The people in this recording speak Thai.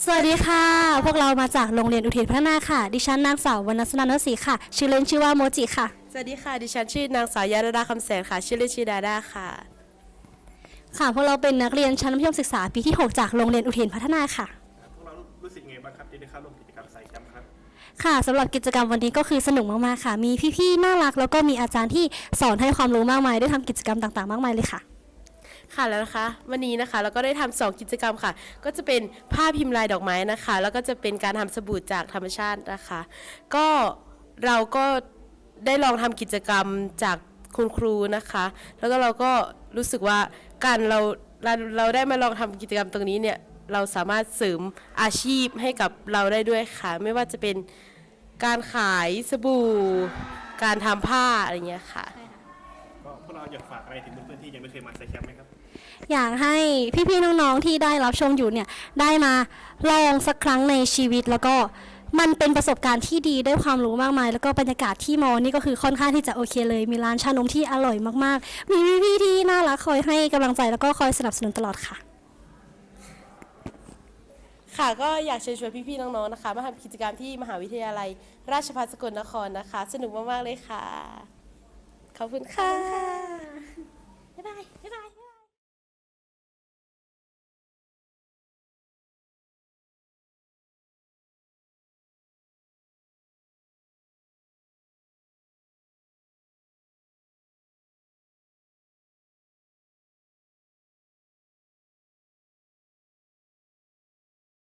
สวัสดีค่ะพวกเรามาจากโรงเรียนอุเทนพัฒนาค่ะดิฉันนางสาววรรณสนันท์ศรีค่ะชื่อเล่นชื่อว่าโมจิค่ะสวัสดีค่ะดิฉันชื่อนางสาวยาดาคำแสนค่ะชื่อเล่นชื่อดาดาค่ะค่ะพวกเราเป็นนักเรียนชั้นมัธยมศึกษาปีที่6จากโรงเรียนอุเทนพัฒนาค่ะพวกเรารู้สึกไงบ้างครับที่ได้เข้าร่วมกิจกรรมสายแคมป์ครับค่ะสำหรับกิจกรรมวันนี้ก็คือสนุกมากๆค่ะมีพี่ๆน่ารักแล้วก็มีอาจารย์ที่สอนให้ความรู้มากมายได้ทำกิจกรรมต่างๆมากมายเลยค่ะค่ะแล้วนะคะวันนี้นะคะเราก็ได้ทำ2กิจกรรมค่ะก็จะเป็นผ้าพิมพ์ลายดอกไม้นะคะแล้วก็จะเป็นการทำสบู่จากธรรมชาตินะคะก็เราก็ได้ลองทำกิจกรรมจากคุณครูนะคะแล้วก็เราก็รู้สึกว่าการเราได้มาลองทำกิจกรรมตรงนี้เนี่ยเราสามารถเสริมอาชีพให้กับเราได้ด้วยค่ะไม่ว่าจะเป็นการขายสบู่การทำผ้าอะไรเงี้ยค่ะก็พวกเราอยากฝากอะไรถึงเพื่อนๆที่ยังไม่เคยมาสายแคมป์ไหมครับอยากให้พี่ๆน้องๆที่ได้รับชมอยู่เนี่ยได้มาลองสักครั้งในชีวิตแล้วก็มันเป็นประสบการณ์ที่ดีได้ความรู้มากมายแล้วก็บรรยากาศที่มอนี่ก็คือค่อนข้างที่จะโอเคเลยมีร้านชานมที่อร่อยมากๆมีพี่ๆที่น่ารักคอยให้กำลังใจแล้วก็คอยสนับสนุนตลอดค่ะค่ะก็อยากเชิญชวนพี่ๆน้องๆนะคะมาทำกิจกรรมที่มหาวิทยาลัยราชภัฏสกลนครนะคะสนุกมากๆเลยค่ะขอบคุณค่ะ